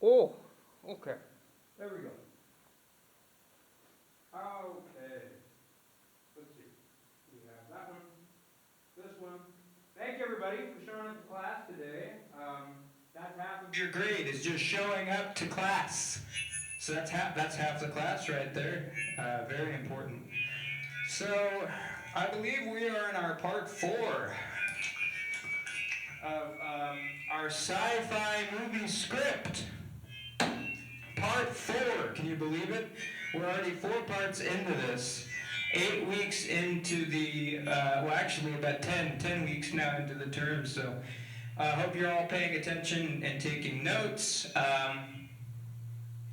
Oh, okay. There we go. Okay. Let's see. We have that one, this one. Thank you, everybody, for showing up to class today. That's half of your grade is just showing up to class. So that's half the class right there. Very important. So I believe we are in our part 4 of our sci-fi movie script. Part 4, can you believe it? We're already 4 parts into this. 8 weeks into the, well actually about 10 weeks now into the term, so I hope you're all paying attention and taking notes. I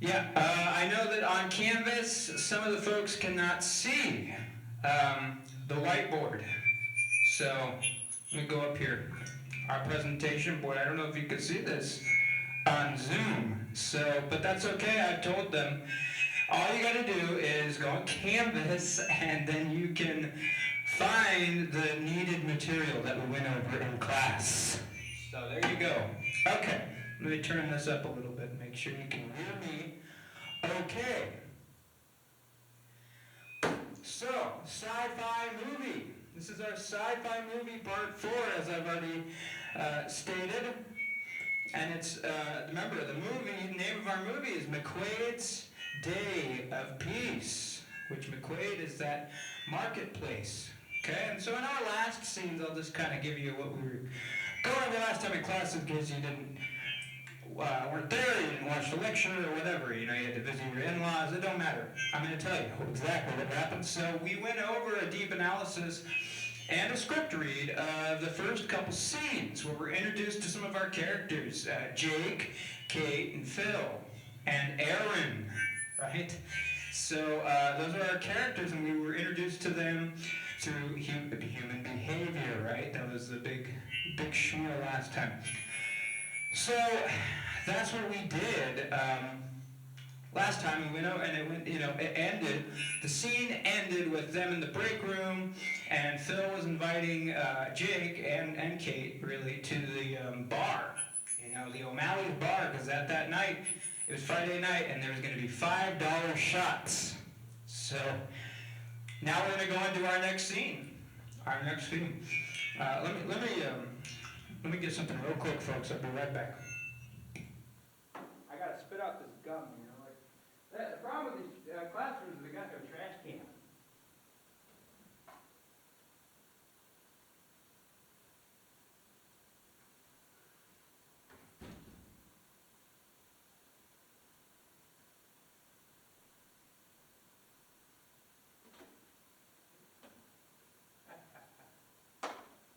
know that on Canvas, some of the folks cannot see the whiteboard. So, let me go up here. Our presentation board, I don't know if you can see this on Zoom. So, but that's okay, I've told them. All you gotta do is go on Canvas and then you can find the needed material that we went over in class. So there you go. Okay, let me turn this up a little bit and make sure you can hear me. Okay. So, sci-fi movie. This is our sci-fi movie part 4, as I've already stated. And it's, remember, the name of our movie is McQuade's Day of Peace, which McQuade is that marketplace. Okay, and so in our last scenes, I'll just kind of give you what we were going over last time in class in case you weren't there, you didn't watch the lecture or whatever, you had to visit your in-laws, it don't matter. I'm going to tell you exactly what happened. So we went over a deep analysis and a script read of the first couple scenes where we're introduced to some of our characters, Jake, Kate, and Phil, and Aaron, right? So those are our characters, and we were introduced to them through human behavior, right? That was the big schmear last time. So that's what we did. Last time we went out and it ended, the scene ended with them in the break room, and Phil was inviting Jake and Kate, really, to the bar, the O'Malley's bar, because that night, it was Friday night, and there was going to be $5 shots. So now we're going to go into our next scene. Let me get something real quick, folks. I'll be right back. I got to spit out this gum, the problem with these classrooms is they got no trash can.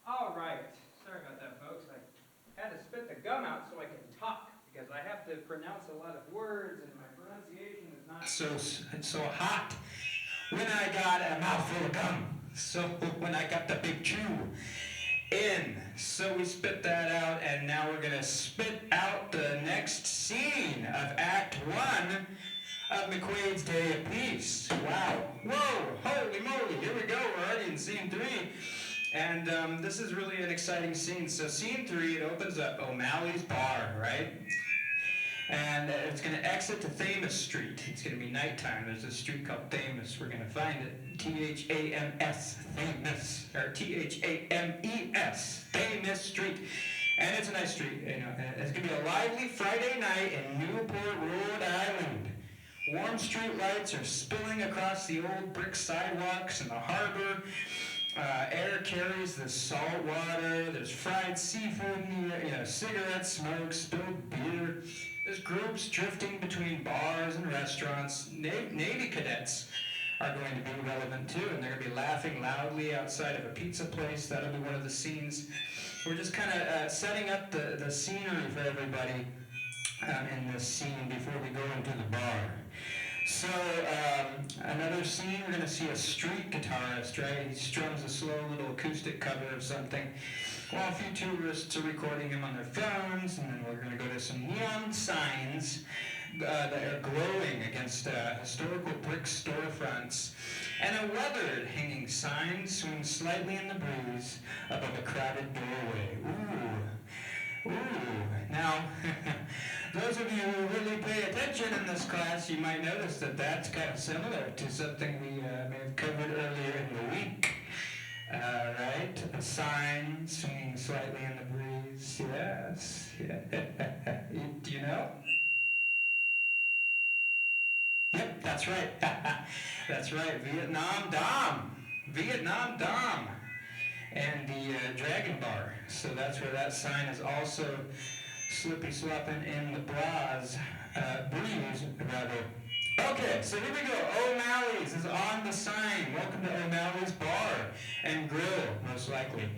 All right. Sorry about that, folks. I had to spit the gum out so I can talk, because I have to pronounce a lot of words, and my pronunciation is not so hot when I got a mouthful of gum. So when I got the big chew in. So we spit that out, and now we're going to spit out the next scene of Act 1 of McQuade's Day of Peace. Wow. Whoa, holy moly, here we go. We're already in Scene 3. And this is really an exciting scene. So Scene 3, it opens up O'Malley's bar, right? And it's going to exit to Thames Street. It's going to be nighttime. There's a street called Thames. We're going to find it. T-H-A-M-S, Thames, or T-H-A-M-E-S, Thames Street. And it's a nice street. It's going to be a lively Friday night in Newport, Rhode Island. Warm street lights are spilling across the old brick sidewalks in the harbor. Air carries the salt water. There's fried seafood in the air, cigarette smoke, spilled beer. There's groups drifting between bars and restaurants. Navy cadets are going to be relevant too, and they're going to be laughing loudly outside of a pizza place. That'll be one of the scenes. We're just kind of setting up the scenery for everybody in this scene before we go into the bar. So, another scene, we're going to see a street guitarist, right? He strums a slow little acoustic cover of something, while a few tourists are recording him on their phones, and then we're going to go to some neon signs that are glowing against historical brick storefronts, and a weathered hanging sign swings slightly in the breeze above a crowded doorway. Ooh. Ooh, now, those of you who really pay attention in this class, you might notice that that's kind of similar to something we may have covered earlier in the week. Right? A sign swinging slightly in the breeze. Yes. Yeah. Do you know? Yep, that's right. That's right. Vietnam Dom. Vietnam Dom. And the Dragon Bar. So that's where that sign is also slippy slopping in the breeze, rather. Okay, so here we go. O'Malley's is on the sign. Welcome to O'Malley's Bar and Grill, most likely.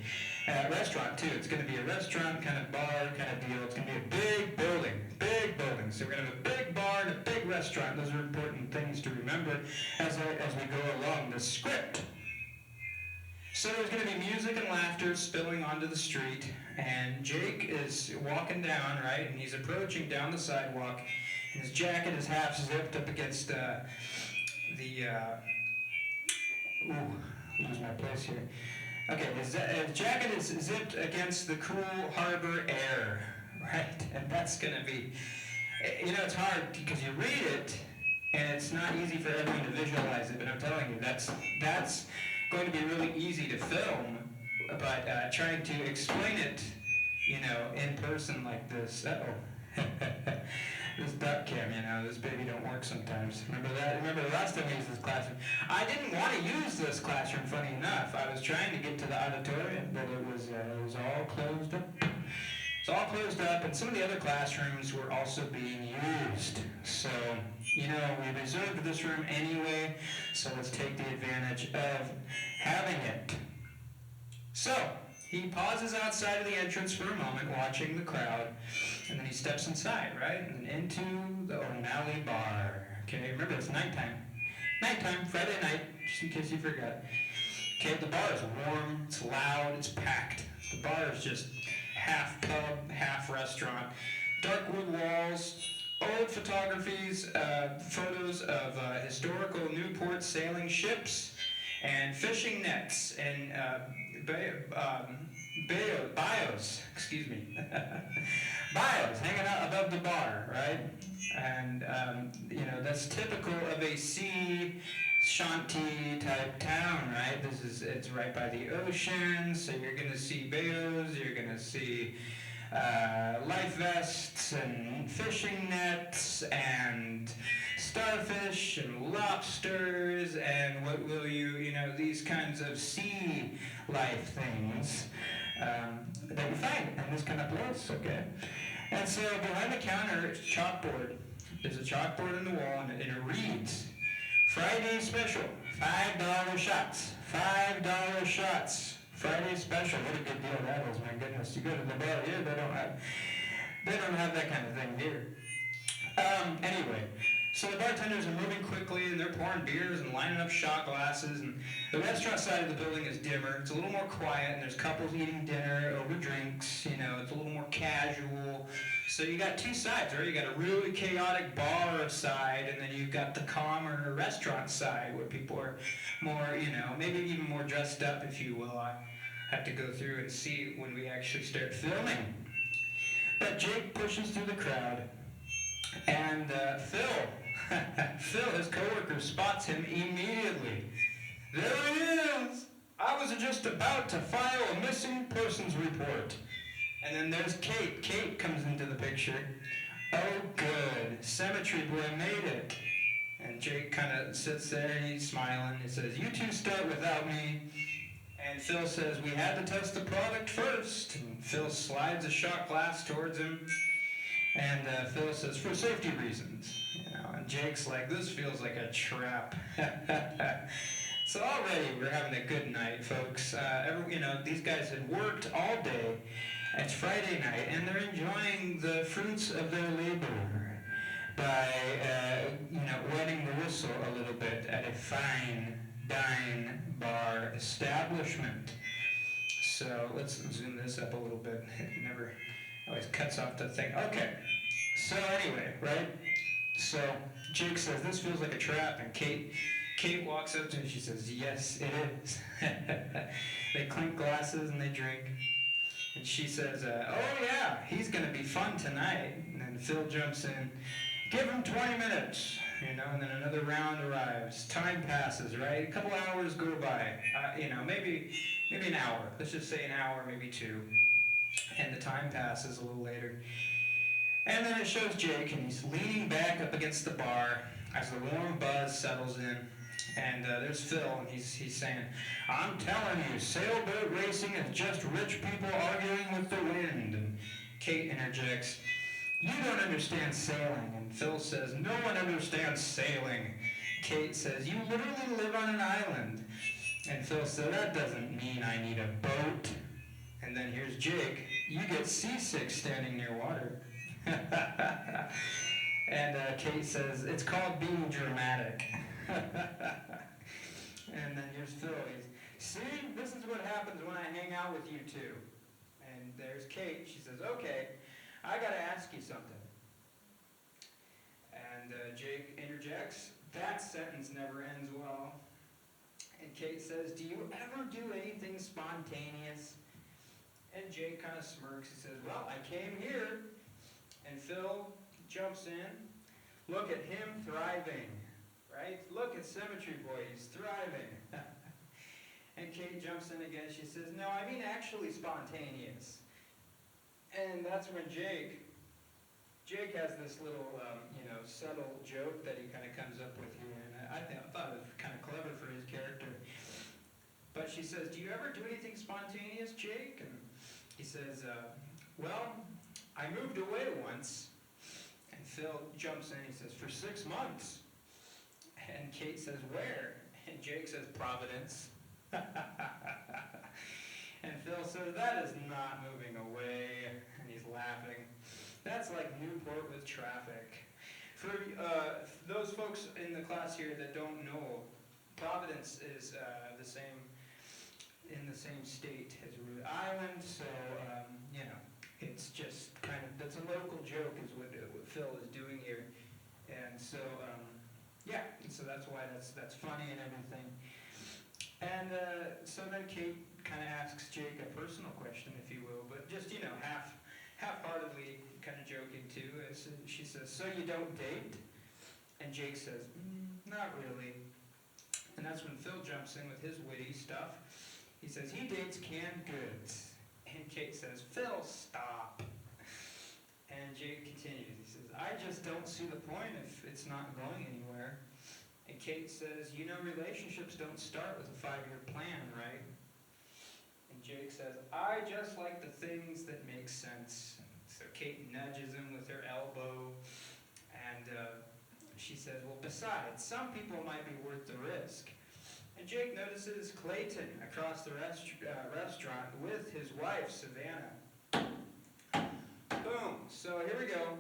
Restaurant, too. It's going to be a restaurant kind of bar kind of deal. It's going to be a big building. Big building. So we're going to have a big bar and a big restaurant. Those are important things to remember as we go along the script. So there's going to be music and laughter spilling onto the street, and Jake is walking down, right, and he's approaching down the sidewalk, and his jacket is half zipped up against lose my place here. Okay, his jacket is zipped against the cool harbor air, right, and that's going to be, it's hard because you read it, and it's not easy for everyone to visualize it, but I'm telling you, that's going to be really easy to film, but trying to explain it, in person like this. Uh-oh. This duck cam, this baby don't work sometimes. Remember that? Remember the last time we used this classroom? I didn't want to use this classroom, funny enough. I was trying to get to the auditorium, but it was all closed up. It's all closed up, and some of the other classrooms were also being used. So, we reserved this room anyway, so let's take the advantage of having it. So, he pauses outside of the entrance for a moment, watching the crowd, and then he steps inside, right? And then into the O'Malley Bar. Okay, remember it's nighttime. Nighttime, Friday night, just in case you forgot. Okay, the bar is warm, it's loud, it's packed. The bar is just half pub, half restaurant. Dark wood walls, old photographies, photos of historical Newport sailing ships, and fishing nets, and bios, excuse me, bios hanging out above the bar, right? And, that's typical of a sea shanty type town, right? It's right by the ocean, so you're going to see bios, you're going to see life vests and fishing nets and starfish and lobsters and what will you, these kinds of sea life things that you find in this kind of place, okay? And so behind the counter, it's a chalkboard. There's a chalkboard in the wall, and it reads, Friday special, $5 shots, $5 shots. Friday special, what a good deal that is, my goodness. You go to the bar here, they don't have that kind of thing here. Anyway, so the bartenders are moving quickly, and they're pouring beers and lining up shot glasses, and the restaurant side of the building is dimmer. It's a little more quiet, and there's couples eating dinner over drinks, it's a little more casual. So you got two sides, right? You got a really chaotic bar side, and then you've got the calmer restaurant side where people are more, maybe even more dressed up, if you will. I have to go through and see when we actually start filming. But Jake pushes through the crowd, and Phil, his coworker, spots him immediately. There he is! I was just about to file a missing persons report. And then there's Kate. Kate comes into the picture. Oh, good. Cemetery boy made it. And Jake kind of sits there, and he's smiling. He says, you two start without me. And Phil says, we had to test the product first. And Phil slides a shot glass towards him. And Phil says, for safety reasons. And Jake's like, this feels like a trap. So already we're having a good night, folks. These guys had worked all day. It's Friday night, and they're enjoying the fruits of their labor by, wetting the whistle a little bit at a fine dine bar establishment. So let's zoom this up a little bit. It never always cuts off the thing. Okay. So anyway, right? So Jake says, this feels like a trap, and Kate walks up to him, she says, yes, it is. They clink glasses and they drink. And she says, oh yeah, he's going to be fun tonight. And then Phil jumps in, give him 20 minutes, and then another round arrives. Time passes, right? A couple hours go by, maybe an hour. Let's just say an hour, maybe two. And the time passes a little later. And then it shows Jake, and he's leaning back up against the bar as the warm buzz settles in. And there's Phil, and he's saying, I'm telling you, sailboat racing is just rich people arguing with the wind. And Kate interjects, you don't understand sailing. And Phil says, no one understands sailing. Kate says, you literally live on an island. And Phil said, that doesn't mean I need a boat. And then here's Jake, you get seasick standing near water. And Kate says, it's called being dramatic. And then here's Phil. See, this is what happens when I hang out with you two. And there's Kate. She says, okay, I got to ask you something. And Jake interjects, that sentence never ends well. And Kate says, do you ever do anything spontaneous? And Jake kind of smirks. He says, well, I came here. And Phil jumps in. Look at him thriving, right? Look at Symmetry Boy, he's thriving. And Kate jumps in again. She says, no, I mean actually spontaneous. And that's when Jake has this little, subtle joke that he kind of comes up with here. And I thought it was kind of clever for his character. But she says, do you ever do anything spontaneous, Jake? And he says, well, I moved away once. And Phil jumps in, he says, for 6 months. And Kate says, where? And Jake says, Providence. And Phil says, that is not moving away. And he's laughing. That's like Newport with traffic. For those folks in the class here that don't know, Providence is in the same state as Rhode Island, so, it's just kind of, that's a local joke is what Phil is doing here. And so, so that's why that's funny and everything. And so then Kate kind of asks Jake a personal question, if you will, but just, half-heartedly kind of joking too. She says, so you don't date? And Jake says, not really. And that's when Phil jumps in with his witty stuff. He says, he dates canned goods. And Kate says, Phil, stop. And Jake continues. He says, I just don't see the point if it's not going anywhere. And Kate says, relationships don't start with a 5-year plan, right? And Jake says, I just like the things that make sense. So Kate nudges him with her elbow. And she says, well, besides, some people might be worth the risk. And Jake notices Clayton across the restaurant with his wife, Savannah. Boom. So here we go.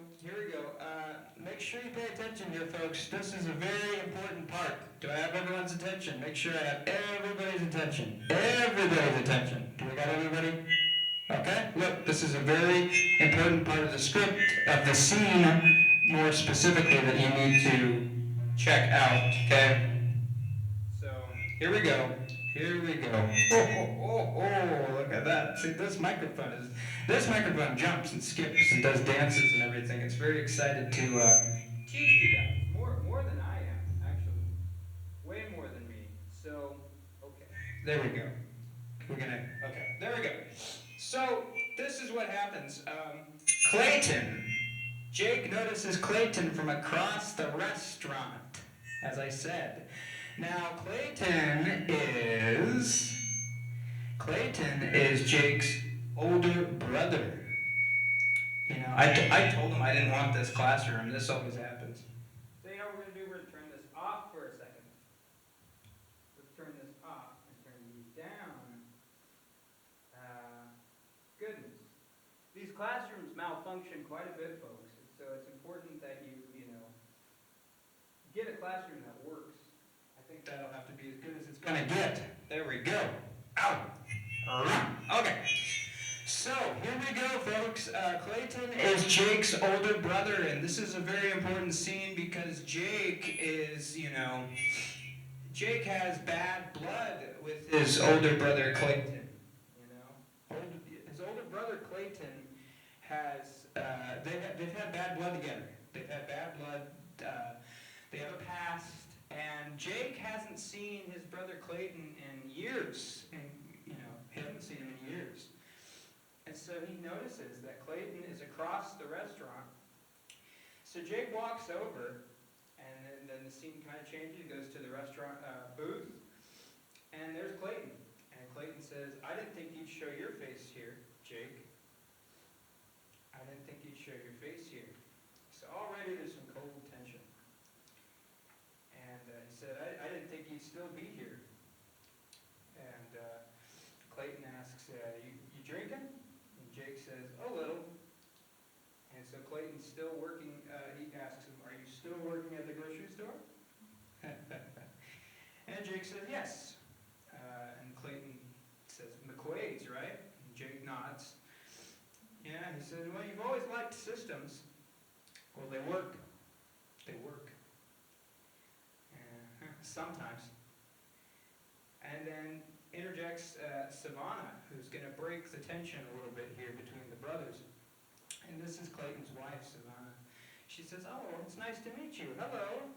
Make sure you pay attention here, folks. This is a very important part. Do I have everyone's attention? Make sure I have everybody's attention. Everybody's attention. Do we got everybody? Okay. Look, this is a very important part of the script, of the scene, more specifically, that you need to check out. Okay. Here we go. Oh, look at that. See, this microphone jumps and skips and does dances and everything. It's very excited to teach you guys. More than I am, actually. Way more than me. So, okay. There we go. Okay, there we go. So, this is what happens. Clayton. Jake notices Clayton from across the restaurant, as I said. Now, Clayton is Jake's older brother. I told him I didn't want this classroom. This always happens. So what we're going to do, we're going to turn this off for a second. Let's turn this off and turn these down. Goodness. These classrooms malfunction quite a bit, folks. So it's important that you get a classroom that works. I think that'll have to be as good as it's going to get. There we go. Ow. Okay. So, here we go, folks. Clayton is Jake's older brother, and this is a very important scene because Jake is, Jake has bad blood with his older brother, Clayton. His older brother brother Clayton has, they've had bad blood together. They've had bad blood, they have a past, and Jake hasn't seen his brother Clayton in years, and, he hasn't seen him in years. And so he notices that Clayton is across the restaurant. So Jake walks over, and then the scene kind of changes. He goes to the restaurant booth, and there's Clayton. And Clayton says, "I didn't think you'd show your face here, Jake. I didn't think you'd show your face here." So already there's some cold tension. And he said, I didn't think you'd still be here. And Clayton asks, you drinking? And Jake says, "A little." And so Clayton's still working, he asks him, "Are you still working at the grocery store?" And Jake says, "Yes." And Clayton says, "McQuade's, right?" And Jake nods. Yeah, he says, "Well, you've always liked systems." "Well, they work. They work." Sometimes. And then interjects Savannah, who's going to break the tension a little bit here between the brothers. And this is Clayton's wife, Savannah. She says, "Oh, it's nice to meet you. Hello.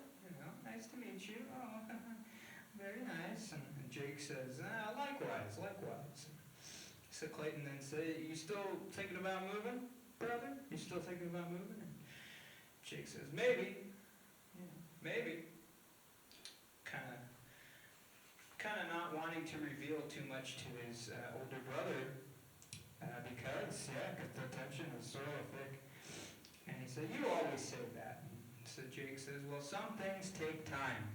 Nice to meet you. Oh, very nice." And Jake says, "Likewise, likewise." So Clayton then says, "You still thinking about moving, brother? You still thinking about moving?" And Jake says, "Maybe. Maybe." Kind of not wanting to reveal too much to his older brother because the tension is so thick. And he said, "You always say that." And so Jake says, "Well, some things take time."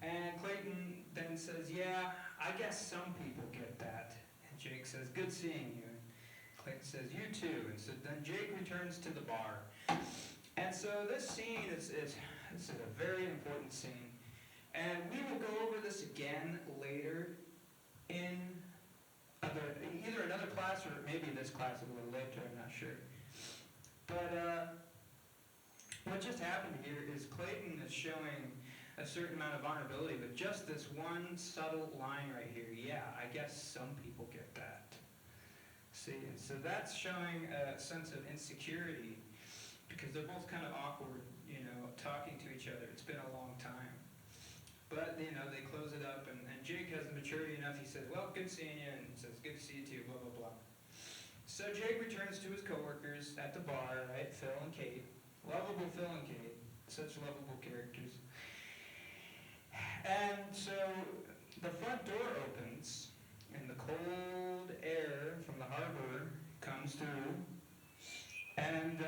And Clayton then says, "Yeah, I guess some people get that." And Jake says, "Good seeing you." And Clayton says, "You too." And so then Jake returns to the bar. And so this scene is a very important scene. And we will go over this again later in either another class or maybe this class a little later, I'm not sure. But what just happened here is Clayton is showing a certain amount of vulnerability with just this one subtle line right here. "Yeah, I guess some people get that." See, and so that's showing a sense of insecurity because they're both kind of awkward, talking to each other. It's been a long time. But, they close it up, and Jake has the maturity enough. He says, "Well, good seeing you," and he says, "Good to see you too," blah, blah, blah. So Jake returns to his coworkers at the bar, right? Phil and Kate. Lovable Phil and Kate. Such lovable characters. And so the front door opens, and the cold air from the harbor comes through. And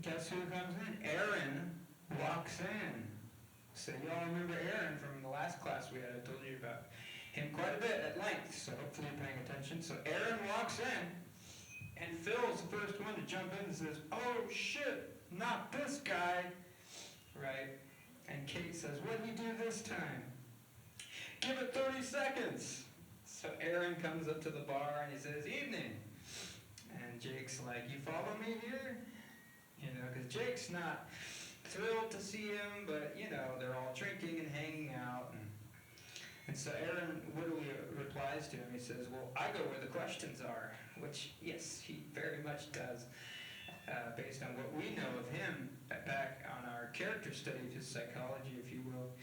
guess who comes in? Aaron walks in. So y'all remember Aaron from the last class we had. I told you about him quite a bit at length, so hopefully you're paying attention. So Aaron walks in, and Phil's the first one to jump in and says, "Oh shit, not this guy," right? And Kate says, "What did he do this time?" "Give it 30 seconds. So Aaron comes up to the bar and he says, "Evening." And Jake's like, "You follow me here?" Because Jake's not thrilled to see him, but, they're all drinking and hanging out. And so Aaron wittily replies to him. He says, "Well, I go where the questions are," which, yes, he very much does, based on what we know of him back on our character study of his psychology, if you will.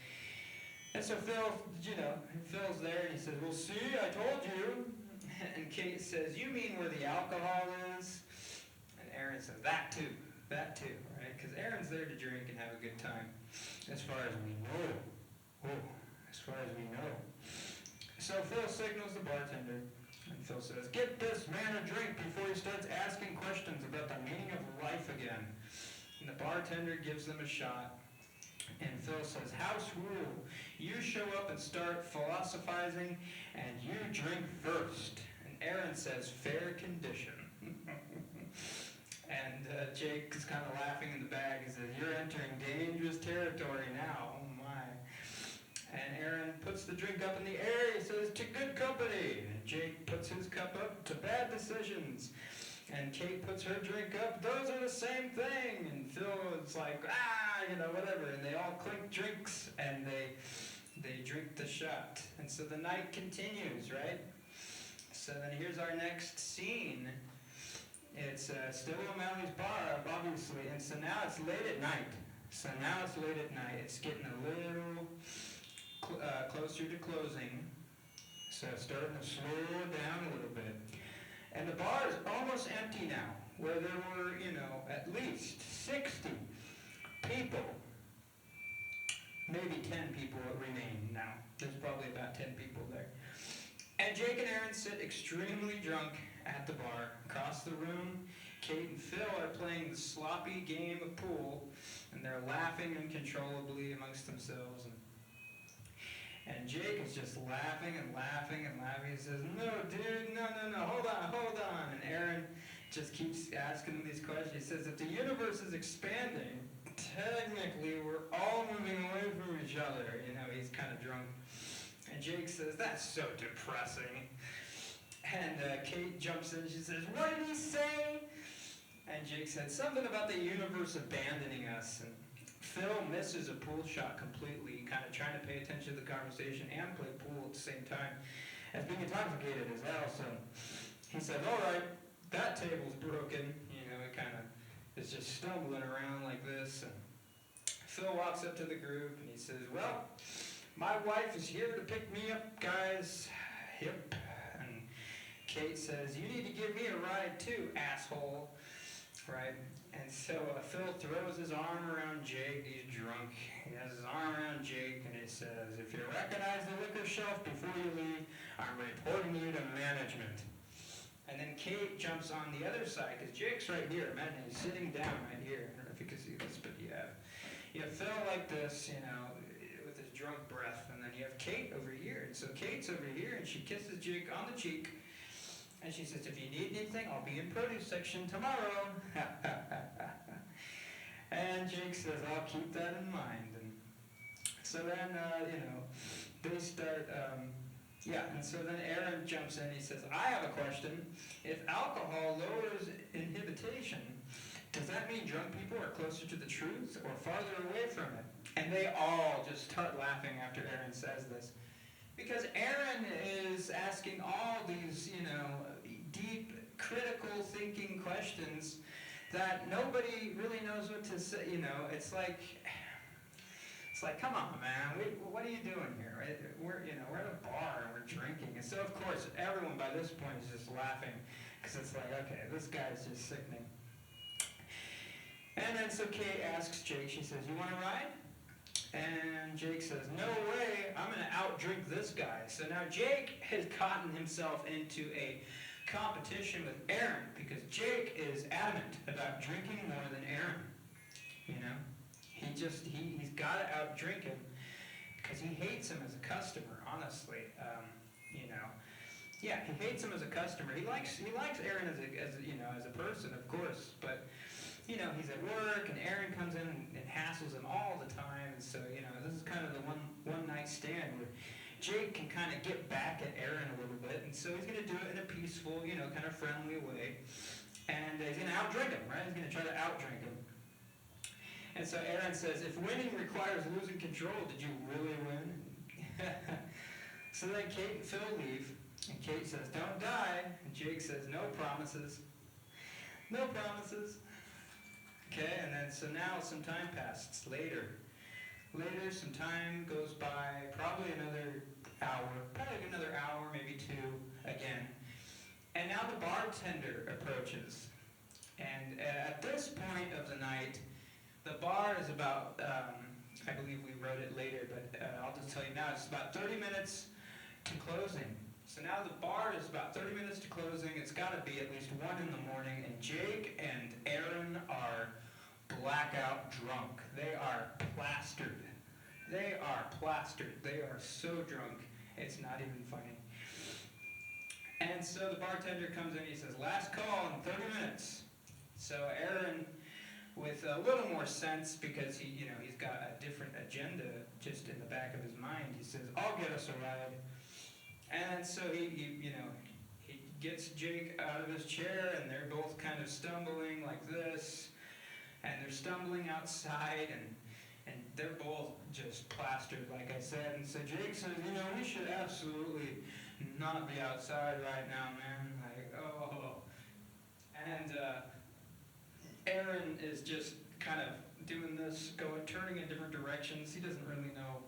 And so Phil's there, and he says, "Well, see, I told you." And Kate says, "You mean where the alcohol is?" And Aaron says, that too, right? Because Aaron's there to drink and have a good time, as far as we know. As far as we know. So Phil signals the bartender, and Phil says, "Get this man a drink before he starts asking questions about the meaning of life again." And the bartender gives them a shot. And Phil says, "House rule, you show up and start philosophizing, and you drink first." And Aaron says, "Fair condition." And Jake is kind of laughing in the bag. He says, "You're entering dangerous territory now. Oh my." And Aaron puts the drink up in the air. He says, "To good company." And Jake puts his cup up, "To bad decisions." And Kate puts her drink up, "Those are the same thing." And Phil is like, whatever. And they all clink drinks, and they drink the shot. And so the night continues, right? So then here's our next scene. It's still O'Malley's bar, obviously, and so now it's late at night. It's getting a little closer to closing, so it's starting to slow down a little bit. And the bar is almost empty now, where there were, at least 60 people. Maybe 10 people remain now. There's probably about 10 people there. And Jake and Aaron sit extremely drunk at the bar. Across the room, Kate and Phil are playing the sloppy game of pool, and they're laughing uncontrollably amongst themselves. And Jake is just laughing and laughing and laughing. He says, "No, dude, no, hold on. And Aaron just keeps asking him these questions. He says, if the universe is expanding, technically we're all moving away from each other. He's kind of drunk. And Jake says, that's so depressing. And Kate jumps in. She says, what did he say? And Jake said, something about the universe abandoning us. And Phil misses a pool shot completely, kind of trying to pay attention to the conversation and play pool at the same time as being intoxicated as hell. So he said, all right, that table's broken. It kind of is just stumbling around like this. And Phil walks up to the group and he says, well, my wife is here to pick me up, guys. Yep. And Kate says, you need to give me a ride too, asshole. Right? And so Phil throws his arm around Jake. He's drunk. He has his arm around Jake and he says, if you recognize the liquor shelf before you leave, I'm reporting you to management. And then Kate jumps on the other side, because Jake's right here. Imagine he's sitting down right here. I don't know if you can see this, but you have Phil like this, with his drunk breath. And then you have Kate over here. And so Kate's over here, and she kisses Jake on the cheek. And she says, if you need anything, I'll be in produce section tomorrow. And Jake says, I'll keep that in mind. And so then, they start... and so then Aaron jumps in. He says, I have a question. If alcohol lowers inhibition, does that mean drunk people are closer to the truth or farther away from it? And they all just start laughing after Aaron says this. Because Aaron is asking all these, deep, critical thinking questions that nobody really knows what to say. It's like, come on, man, what are you doing here? Right? We're at a bar and we're drinking. And so, of course, everyone by this point is just laughing because it's like, okay, this guy's just sickening. And then so Kate asks Jake, she says, you want to ride? And Jake says, no way, I'm going to outdrink this guy. So now Jake has gotten himself into a competition with Aaron because Jake is adamant about drinking more than Aaron. He's got to outdrink him because he hates him as a customer, honestly. He hates him as a customer. He likes Aaron as a person, of course, but he's at work and Aaron comes in and hassles him all the time, and so this is kind of the one night stand where Jake can kind of get back at Aaron a little bit, and so he's going to do it in a peaceful, kind of friendly way, and he's going to outdrink him, right? He's going to try to outdrink him. And so Aaron says, if winning requires losing control, did you really win? So then Kate and Phil leave, and Kate says, don't die. And Jake says, no promises. No promises. Okay, and then so now some time passes. Later, some time goes by, probably another hour, maybe two, again. And now the bartender approaches. And at this point of the night, the bar is about, I believe we wrote it later, but I'll just tell you now, it's about 30 minutes to closing. So now the bar is about 30 minutes to closing. It's got to be at least 1 in the morning, and Jake and Aaron are blackout drunk. They are plastered. They are so drunk, it's not even funny. And so the bartender comes in, he says, last call in 30 minutes. So Aaron, with a little more sense, because he's got a different agenda just in the back of his mind, he says, I'll get us a ride. And so he gets Jake out of his chair, and they're both kind of stumbling like this, and they're stumbling outside, and they're both just plastered, like I said. And so Jake says, we should absolutely not be outside right now, man. Like, oh. And Aaron is just kind of doing this, turning in different directions. He doesn't really know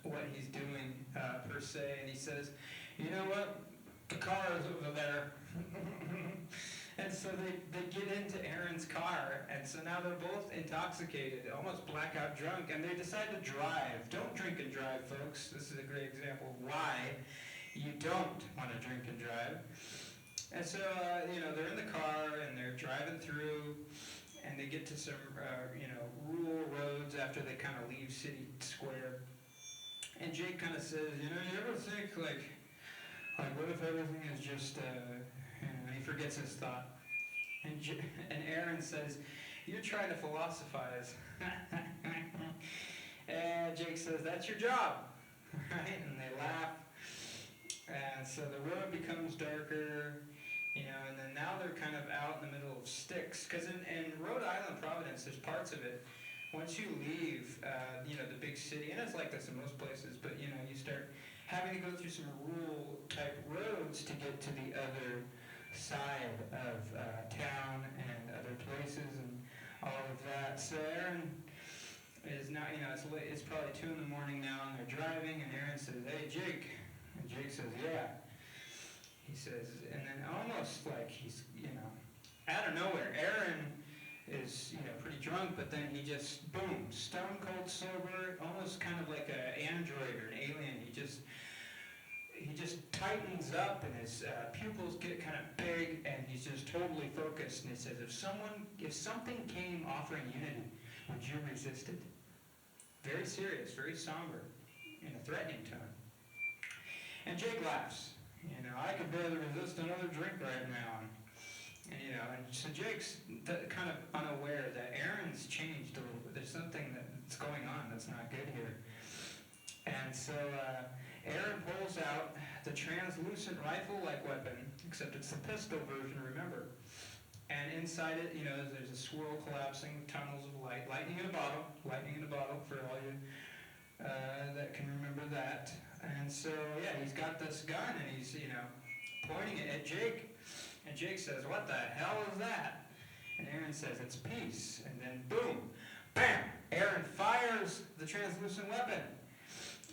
what he's doing per se, and he says, you know what, the car is over there. And so they get into Aaron's car, and so now they're both intoxicated, almost blackout drunk, and they decide to drive. Don't drink and drive, folks. This is a great example of why you don't want to drink and drive. And so, they're in the car, and they're driving through, and they get to some, rural roads after they kind of leave City Square. And Jake kind of says, you ever think, like what if everything is just, he forgets his thought. And Aaron says, you're trying to philosophize. And Jake says, that's your job. Right? And they laugh. And so the road becomes darker, and then now they're kind of out in the middle of sticks. Because in Rhode Island, Providence, there's parts of it, once you leave, the big city, and it's like this in most places, but, you start having to go through some rural type roads to get to the other side of town and other places and all of that. So Aaron is now, it's late, it's probably 2 a.m. now, and they're driving, and Aaron says, hey, Jake. And Jake says, yeah. He says, and then almost like he's, out of nowhere, Aaron is, pretty drunk, but then he just, boom, stone cold sober, almost kind of like an android or an alien. He just tightens up, and his pupils get kind of big, and he's just totally focused. And he says, if something came offering unity, would you resist it? Very serious, very somber, in a threatening tone. And Jake laughs. I could barely resist another drink right now. And so Jake's kind of unaware that Aaron's changed a little bit. There's something that's going on that's not good here. And so Aaron pulls out the translucent rifle-like weapon, except it's the pistol version, remember. And inside it, there's a swirl collapsing with tunnels of light. Lightning in a bottle for all you that can remember that. And so, he's got this gun, and he's, pointing it at Jake. And Jake says, what the hell is that? And Aaron says, it's peace. And then, boom, bam, Aaron fires the translucent weapon.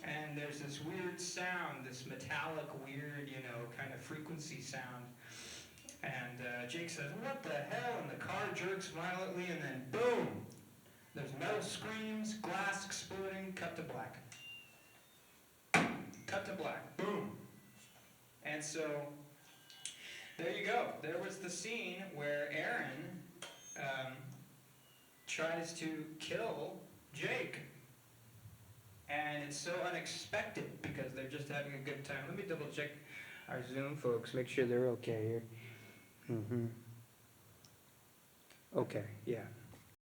And there's this weird sound, this metallic, weird, kind of frequency sound. And Jake says, what the hell? And the car jerks violently, and then, boom, there's metal screams, glass exploding, cut to black. Cut to black. Boom. And so, there you go. There was the scene where Aaron tries to kill Jake. And it's so unexpected because they're just having a good time. Let me double check our Zoom folks, make sure they're okay here. Okay, yeah.